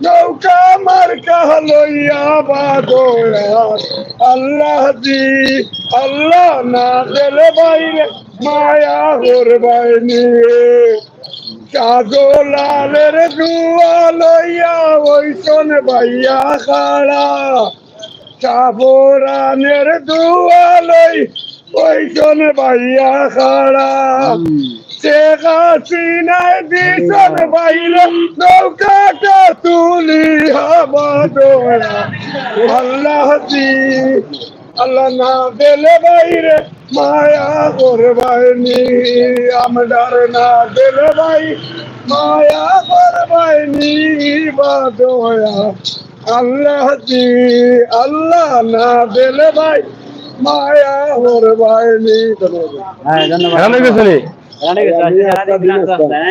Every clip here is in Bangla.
নৌকা মার্কা লইয়া বাদোয়া আল্লাহ দি আল্লাহ না দিলে বাইরে মায়া হোর বাইনি কাজলালের দুয়া লইয়া ওইসন ভাইয়া খাড়া সাবরানের দুয়া লই ওইসন ভাইয়া খাড়া চেকা চিনায় দিশন বাইরে নৌকাটা তুলি হাবা দোয়া আল্লাহ দি আল্লাহ না দিলে বাইরে মায়া করবাইনি আমদার না দিলে ভাই মায়া করবাইনি বাদোয়া আল্লাহ দি আল্লাহ না দিলে ভাই মায়া করবাইনি।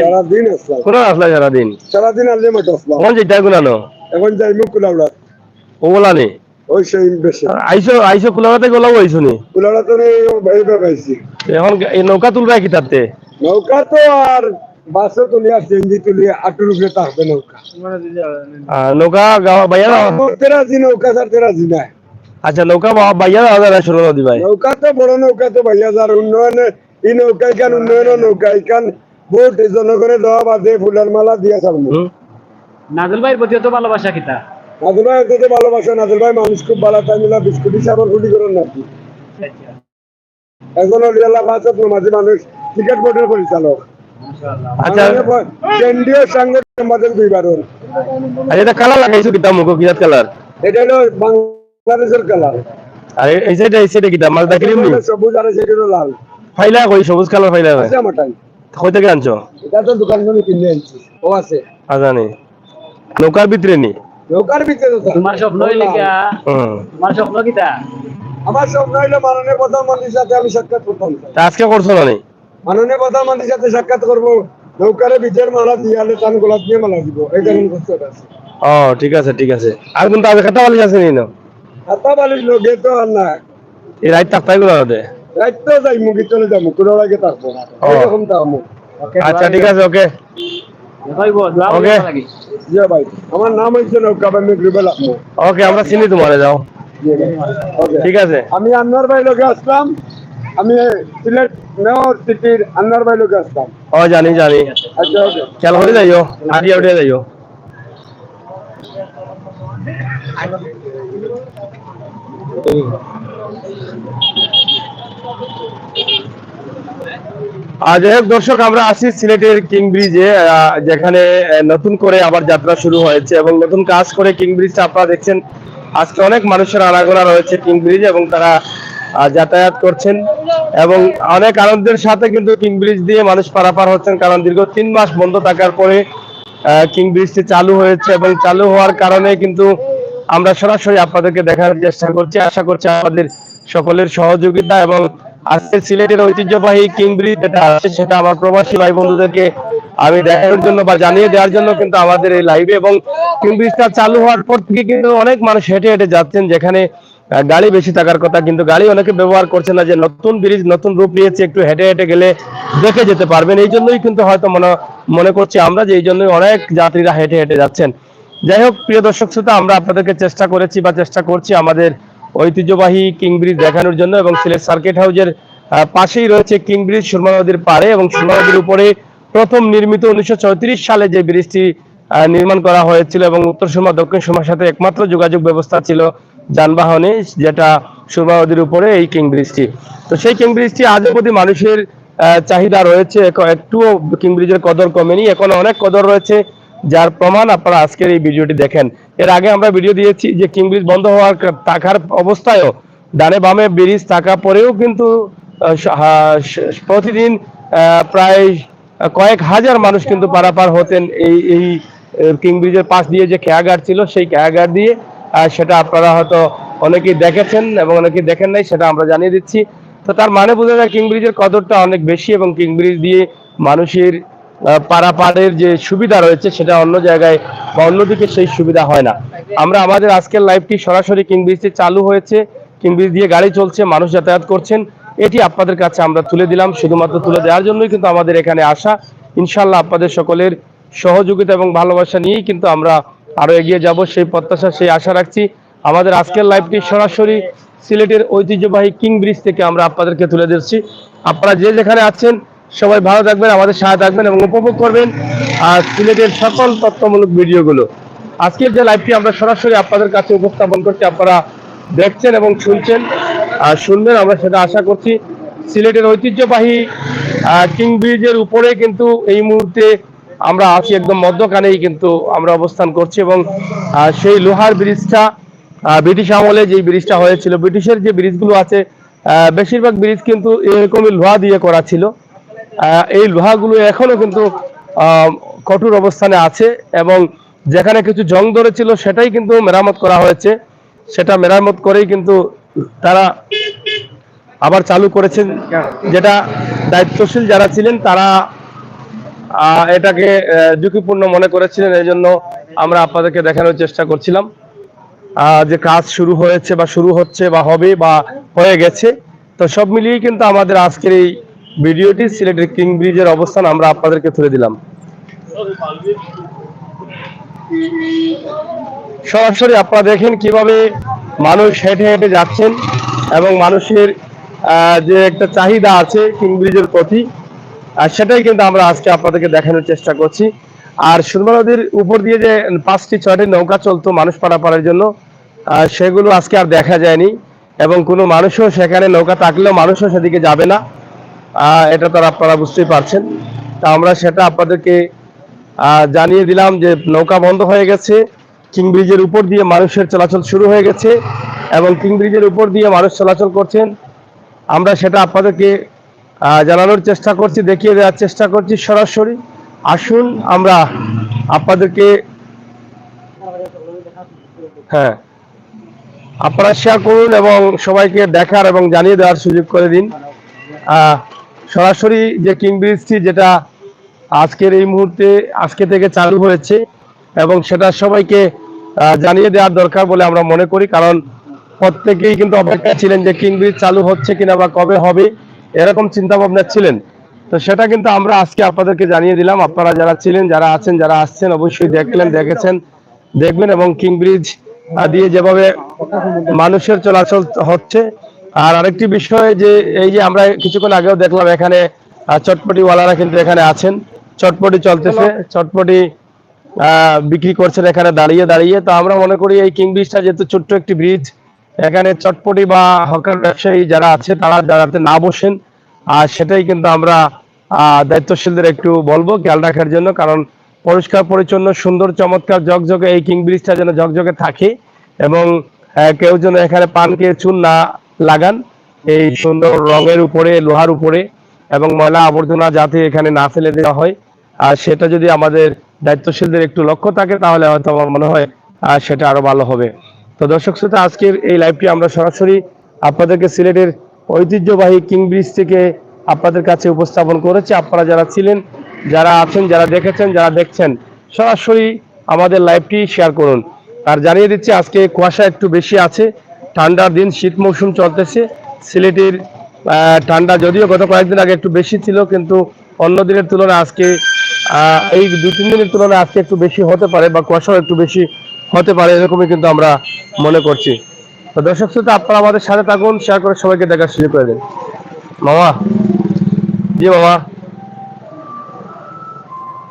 সারাদিন সারাদিন এখন যেটা গুলানো এখন যাই মুখ কুলাউড়া ওগুলানি ওই সেই বেশি আইসো কুলাউড়াতে গোলাও আইসো নি কুলাউড়াতে ভাইবা পাইছি এখন এই নৌকা তুলবা কি তাতে নৌকা তো আর বাসও তুলি আর চেঞ্জি তুলি আটুর উপরে থাকবে নৌকা নৌকা বাইয়া তেরাজি নৌকা স্যার তেরাজি না আচ্ছা নৌকা বাইয়া যাওয়া শুরু দি ভাই নৌকা তো বড় নৌকা তো বাইয়া যার উন্নয়নে এই নৌকা এখান উন্নয়ন নৌকা এখান ভোট জনগণের দেওয়া বাদে ফুলের মালা দিয়া সামনে নাজুল ভাইয়ের প্রতি তো ভালোবাসা কিতা নাজুল ভাই তো ভালোবাসা নাজুল ভাই মানুষ খুব ভালো তাই মিলা বিস্কুট হিসাবে গুলি করেন নাকি এখন এলাকাত মাঝে মানুষ ক্রিকেট বোর্ডের পরিচালক আচ্ছা কেন্দ্রীয় সাংগঠনিক সম্পাদক দুইবার এটা কালার লাগাইছো কিতা মুখো কিরাত কালার এটা হলো বাংলাদেশের কালার আর এই সাইডে কিতা মালদা ক্রিম সবুজ আর সেটা হলো লাল ফাইলা কই সবুজ কালার ফাইলা আছে আমারটাই কই থেকে আনছো এটা তো দোকান থেকে কিনে আনছি ও আছে আজানি নৌকার ভিতরে নি নৌকার ভিতরে তো তোমার স্বপ্ন হইলে কি তোমার স্বপ্ন কিতা আমার স্বপ্ন হইলো মাননীয় প্রধানমন্ত্রীর সাথে আমি সাক্ষাৎ করতাম আজকে করছো না মাননীয় প্রধানমন্ত্রীর সাথে সাক্ষাৎ করব নৌকার ভিতর মালা দিয়ালে তান গোলাপ দিয়ে মালা দিব এই কারণে করতে আছে ও ঠিক আছে আর কোন আগে কথা বলি আছে নি না কথা বলি লোকে তো আর না এই রাত তাকতাই গুলো দে রাত তো যাই মুগি চলে যাবো কোন লাগে থাকবো এরকম তো আমু আচ্ছা ঠিক আছে ওকে ওকে জি ভাই আমার নাম হইছে নৌকা বান্ধব গ্রুপের ওকে আমরা চিনি তোমারে যাও ঠিক আছে আমি আনোয়ার ভাই লোকে আসলাম আমি সিলেট মেয়র সিটির আনোয়ার ভাই লোকে আসলাম ও জানি আচ্ছা ওকে খেয়াল করে যাইও আরিয়া উঠে যাইও আজ এক দর্শক আমরা আছি সিলেটের কিং ব্রিজে যেখানে নতুন করে আবার যাত্রা শুরু হয়েছে এবং নতুন কাজ করে কিং ব্রিজটা আপনারা দেখছেন আজকে অনেক মানুষের আনাগোনা রয়েছে কিং ব্রিজ এবং তারা যাতায়াত করছেন এবং অনেক আনন্দের সাথে কিন্তু কিং ব্রিজ দিয়ে মানুষ পারাপার হচ্ছেন কারণ দীর্ঘ 3 মাস বন্ধ থাকার পরে কিং ব্রিজটি চালু হয়েছে এবং চালু হওয়ার কারণে কিন্তু আমরা সরাসরি আপনাদেরকে দেখার চেষ্টা করছি আশা করছি আমাদের সকলের সহযোগিতা এবং আজকে সিলেটের ঐতিহ্যবাহী কিং ব্রিজ যেটা আছে সেটা আমার প্রবাসী ভাই বন্ধুদেরকে আমি দেখানোর জন্য বা জানিয়ে দেওয়ার জন্য কিন্তু আমাদের এই লাইভে এবং কিং ব্রিজটা চালু হওয়ার পর থেকে কিন্তু অনেক মানুষ হেঁটে হেঁটে যাচ্ছেন যেখানে গাড়ি বেশি থাকার কথা কিন্তু গাড়ি অনেকে ব্যবহার করছে না যে নতুন ব্রিজ নতুন রূপ নিয়েছে একটু হেঁটে হেঁটে গেলে দেখে যেতে পারবেন এই জন্যই কিন্তু হয়তো মনে করছি আমরা যে এই জন্যই অনেক যাত্রীরা হেঁটে হেঁটে যাচ্ছেন। যাই হোক প্রিয় দর্শক শ্রোতা আমরা আপনাদেরকে চেষ্টা করছি আমাদের ঐতিহ্যবাহী কিং ব্রিজ দেখানোর জন্য এবং সিলেট সার্কিট হাউসের পাশেই রয়েছে কিং ব্রিজ সুরমা নদীর পাড়ে এবং সুরমা নদীর উপরে প্রথম নির্মিত 1934 সালে যে ব্রিজটি নির্মাণ করা হয়েছিল এবং উত্তর সুরমা দক্ষিণ সুরমার সাথে একমাত্র যোগাযোগ ব্যবস্থা ছিল যানবাহনে যেটা সুরমা নদীর উপরে এই কিং ব্রিজটি। তো সেই কিং ব্রিজটি আজ অবধি মানুষের চাহিদা রয়েছে একটুও কিং ব্রিজের কদর কমেনি এখনো অনেক কদর রয়েছে যার প্রমাণ আপনারা আজকের এই ভিডিওটি দেখেন। এর আগে আমরা ভিডিও দিয়েছি যে কিং ব্রিজ বন্ধ হওয়ার থাকার অবস্থায়ও ডানে বামে ব্রিজ থাকা পরেও কিন্তু প্রতিদিন প্রায় কয়েক হাজার মানুষ কিন্তু পারাপার হতেন এই কিং ব্রিজের পাশ দিয়ে যে খেয়াঘাট ছিল সেই খেয়াঘাট দিয়ে সেটা আপনারা হয়তো অনেকেই দেখেছেন এবং অনেকেই দেখেন নাই সেটা আমরা জানিয়ে দিচ্ছি। তো তার মানে বোঝা যায় কিং ব্রিজের কদরটা অনেক বেশি এবং কিং ব্রিজ দিয়ে মানুষের পারাপারের যে সুবিধা রয়েছে সেটা অন্য জায়গায় বা অন্যদিকে সেই সুবিধা হয় না। আমরা আমাদের আজকের লাইভটি সরাসরি কিং ব্রিজটি চালু হয়েছে, কিং ব্রিজ দিয়ে গাড়ি চলছে, মানুষ যাতায়াত করছেন, এটি আপনাদের কাছে আমরা তুলে দিলাম। শুধুমাত্র তুলে দেওয়ার জন্যই কিন্তু আমাদের এখানে আসা। ইনশাল্লাহ আপনাদের সকলের সহযোগিতা এবং ভালোবাসা নিয়েই কিন্তু আমরা আরো এগিয়ে যাব সেই প্রত্যাশা, সেই আশা রাখছি। আমাদের আজকের লাইভটি সরাসরি সিলেটের ঐতিহ্যবাহী কিং ব্রিজ থেকে আমরা আপনাদেরকে তুলে দিচ্ছি। আপনারা যে যেখানে আছেন সবাই ভালো থাকবেন, আমাদের সাথে থাকবেন এবং উপভোগ করবেন আর সিলেটের সকল তথ্যমূলক ভিডিওগুলো। আজকের যে লাইভটি আমরা সরাসরি আপনাদের কাছে উপস্থাপন করছি, আপনারা দেখছেন এবং শুনছেন আর শুনবেন, আমরা সেটা আশা করছি। সিলেটের ঐতিহ্যবাহী কিং ব্রিজের উপরে কিন্তু এই মুহূর্তে আমরা আছি, একদম মধ্যখানেই কিন্তু আমরা অবস্থান করছি এবং সেই লোহার ব্রিজটা ব্রিটিশ আমলে যে ব্রিজটা হয়েছিল, ব্রিটিশের যে ব্রিজগুলো আছে বেশিরভাগ ব্রিজ কিন্তু এরকমই লোহা দিয়ে করা ছিল। এই লোহাগুলো এখনো কিন্তু কঠোর অবস্থানে আছে এবং যেখানে কিছু জং ধরেছিল সেটাই কিন্তু মেরামত করা হয়েছে। সেটা মেরামত করেই কিন্তু তারা আবার চালু করেছেন, যেটা দায়িত্বশীল যারা ছিলেন তারা এটাকে ঝুঁকিপূর্ণ মনে করেছিলেন। এই জন্য আমরা আপনাদেরকে দেখানোর চেষ্টা করছিলাম যে কাজ শুরু হয়েছে বা শুরু হচ্ছে বা হবে বা হয়ে গেছে। তো সব মিলিয়ে কিন্তু আমাদের আজকের এই ভিডিওটি সিলেটের কিং ব্রিজের অবস্থান আমরা আপনাদেরকে তুলে দিলাম। সরাসরি আপনারা দেখেন কিভাবে মানুষ হেঁটে হেঁটে যাচ্ছেন এবং মানুষের যে একটা চাহিদা আছে কিং ব্রিজের প্রতি, সেটাই কিন্তু আমরা আজকে আপনাদেরকে দেখানোর চেষ্টা করছি। আর সুরমা নদীর উপর দিয়ে যে 5টি-6টি নৌকা চলতো মানুষ পারাপারের জন্য, সেগুলো আজকে আর দেখা যায়নি এবং কোনো মানুষও সেখানে, নৌকা থাকলেও মানুষও সেদিকে যাবে না। এটা তো আপনারা বুঝতেই পারছেন। তা আমরা সেটা আপনাদেরকে জানিয়ে দিলাম যে নৌকা বন্ধ হয়ে গেছে, কিং ব্রিজের উপর দিয়ে মানুষের চলাচল শুরু হয়ে গেছে এবং কিং ব্রিজের উপর দিয়ে মানুষ চলাচল করছেন। আমরা সেটা আপনাদেরকে জানানোর চেষ্টা করছি, দেখিয়ে দেওয়ার চেষ্টা করছি সরাসরি। আসুন আমরা আপনাদেরকে, হ্যাঁ, আপনারা শেয়ার করুন এবং সবাইকে দেখার এবং জানিয়ে দেওয়ার সুযোগ করে দিন। সরাসরি যে কিং ব্রিজটি, যেটা আজকের এই মুহূর্তে আজকে থেকে চালু হয়েছে এবং সেটা সবাইকে জানিয়ে দেওয়ার দরকার বলে আমরা মনে করি, কারণ প্রত্যেকেই কিন্তু অপেক্ষা ছিলেন যে কিং ব্রিজ চালু হচ্ছে কিনা বা কবে হবে, এরকম চিন্তা ভাবনা ছিলেন। তো সেটা কিন্তু আমরা আজকে আপনাদেরকে জানিয়ে দিলাম। আপনারা যারা ছিলেন, যারা আছেন, যারা আসছেন অবশ্যই দেখেছেন, দেখবেন এবং কিং ব্রিজ দিয়ে যেভাবে মানুষের চলাচল হচ্ছে। আর আরেকটি বিষয় যে এই যে আমরা কিছুক্ষণ আগেও দেখলাম এখানে চটপটিওয়ালারা কিন্তু এখানে আছেন, চটপটি চলতেছে, চটপটি বিক্রি করছেন এখানে দাঁড়িয়ে দাঁড়িয়ে। তো আমরা মনে করি এই কিং ব্রিজটা যেহেতু ছোট্ট একটি ব্রিজ, এখানে চটপটি বা হকার ব্যবসায়ী যারা আছে তারা যাতে না বসেন, আর সেটাই কিন্তু আমরা দায়িত্বশীলদের একটু বলবো খেয়াল রাখার জন্য, কারণ পরিষ্কার পরিচ্ছন্ন সুন্দর চমৎকার ঝকঝকে এই কিং ব্রিজটা যেন ঝকঝকে থাকে এবং কেউ যেন এখানে পানকে চুন না লাগান এই সুন্দর রঙের উপরে, লোহার উপরে, এবং ময়লা আবর্জনা যাতে এখানে না ফেলে দেওয়া হয়। আর সেটা যদি আমাদের দায়িত্বশীলদের একটু লক্ষ্য থাকে তাহলে হয়তো আমার মনে হয় সেটা আরো ভালো হবে। তো দর্শক শ্রোতা, আজকের এই লাইভটি আমরা সরাসরি আপনাদেরকে সিলেটের ঐতিহ্যবাহী কিং ব্রিজ থেকে আপনাদের কাছে উপস্থাপন করেছি। আপনারা যারা ছিলেন, যারা আছেন, যারা দেখেছেন, যারা দেখছেন, সরাসরি আমাদের লাইভটি শেয়ার করুন। আর জানিয়ে দিচ্ছি আজকে কুয়াশা একটু বেশি আছে, ঠান্ডার দিন, শীত মৌসুম চলতেছে। সিলেটের ঠান্ডা যদিও গত কয়েকদিন আগে একটু বেশি ছিল, কিন্তু অন্য দিনের তুলনায় আজকে এই 2-3 দিনের তুলনায় আজকে একটু বেশি হতে পারে বা কুয়াশাও একটু বেশি হতে পারে, এরকমই কিন্তু আমরা মনে করছি। তো দর্শক শ্রোতা, আপনারা আমাদের সাথে থাকুন, শেয়ার করে সবাইকে দেখার সুযোগ করে দিন। মামা, জি মামা,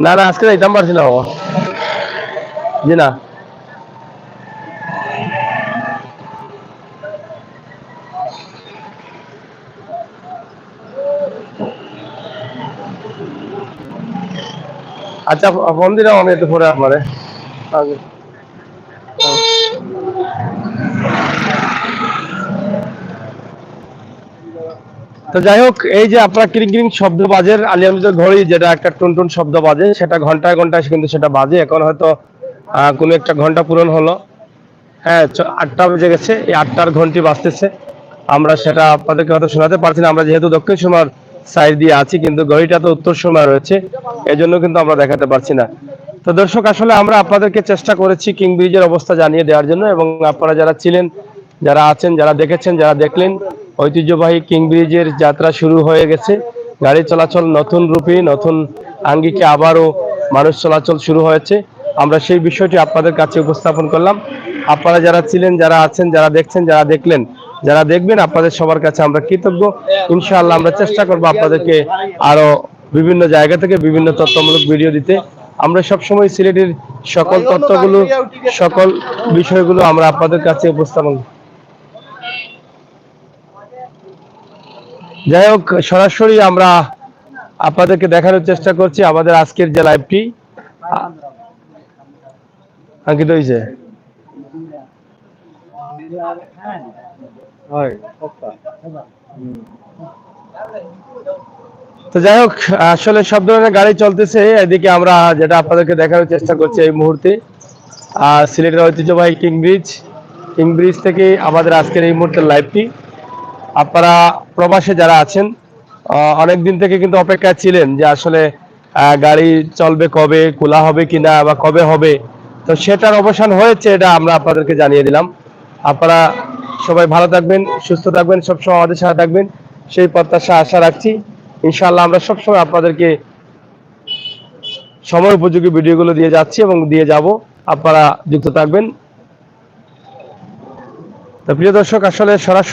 না না আজকে যাইতাম পারছি না মামা, জি না। আচ্ছা ফোন দিলাম আমি একটু পরে আপনারে। তো যাই হোক, এই যে আপনার কিরিং কিরিং শব্দ বাজে আলিয়ামদের ঘড়ি, যেটা একটা টুনটুন শব্দ বাজে, সেটা ঘন্টায় ঘন্টায় কিন্তু সেটা বাজে। এখন হয়তো কোনো একটা ঘন্টা পূরণ হলো, হ্যাঁ 8টা বেজে গেছে, এই 8টার ঘন্টি বাজতেছে। আমরা সেটা আপনাদেরকে হয়তো শোনাতে পারছি না, আমরা যেহেতু দক্ষিণ সময় সাইড দিয়ে আছি, কিন্তু ঘড়িটা তো উত্তর সময় রয়েছে, এজন্য কিন্তু আমরা দেখাতে পারছি না। তো দর্শক, আসলে আমরা আপনাদেরকে চেষ্টা করেছি কিং ব্রিজের অবস্থা জানিয়ে দেওয়ার জন্য, এবং আপনারা যারা ছিলেন, যারা আছেন, যারা দেখেছেন, যারা দেখলেন, ঐতিহ্যবাহী কিং ব্রিজের যাত্রা শুরু হয়ে গেছে। গাড়ি চলাচল নতুন রূপে, নতুন আঙ্গিকে আবারও মানুষ চলাচল শুরু হয়েছে। আমরা সেই বিষয়টি আপনাদের কাছে উপস্থাপন করলাম। আপনারা যারা ছিলেন, যারা আছেন, যারা দেখছেন, যারা দেখলেন, যারা দেখবেন, আপনাদের সবার কাছে আমরা কৃতজ্ঞ। ইনশাআল্লাহ আমরা চেষ্টা করব আপনাদেরকে আরো বিভিন্ন জায়গা থেকে বিভিন্ন তথ্যমূলক ভিডিও দিতে। আমরা সবসময় সিলেটের সকল তথ্যগুলো, সকল বিষয়গুলো আমরা আপনাদের কাছে উপস্থাপন। যাই হোক, সরাসরি আমরা আপনাদেরকে দেখানোর চেষ্টা করছি আমাদের আজকের যে লাইভটি আঙ্কিত হয়েছে। তো যাই হোক, আসলে সব ধরনের গাড়ি চলতেছে। এদিকে আমরা যেটা আপনাদেরকে দেখানোর চেষ্টা করছি এই মুহূর্তে সিলেটের ঐতিহ্যবাহী কিং ব্রিজ থেকে আমাদের আজকের এই মুহূর্তের লাইভটি। আপনারা প্রবাসে যারা আছেন অনেক দিন থেকে কিন্তু অপেক্ষা ছিলেন যে আসলে গাড়ি চলবে কবে, খোলা হবে কিনা বা কবে হবে। তো সেটার অবসান হয়েছে, এটা আমরা আপনাদেরকে জানিয়ে দিলাম। আপনারা সবাই ভালো থাকবেন, সুস্থ থাকবেন, সবসময় আমাদের সাথে থাকবেন, সেই প্রত্যাশা আশা রাখছি। ইনশাআল্লাহ আমরা সবসময় আপনাদেরকে সময় উপযোগী ভিডিওগুলো দিয়ে যাচ্ছি এবং দিয়ে যাব। আপনারা যুক্ত থাকবেন। তো প্রিয় দর্শক, আসলে সরাসরি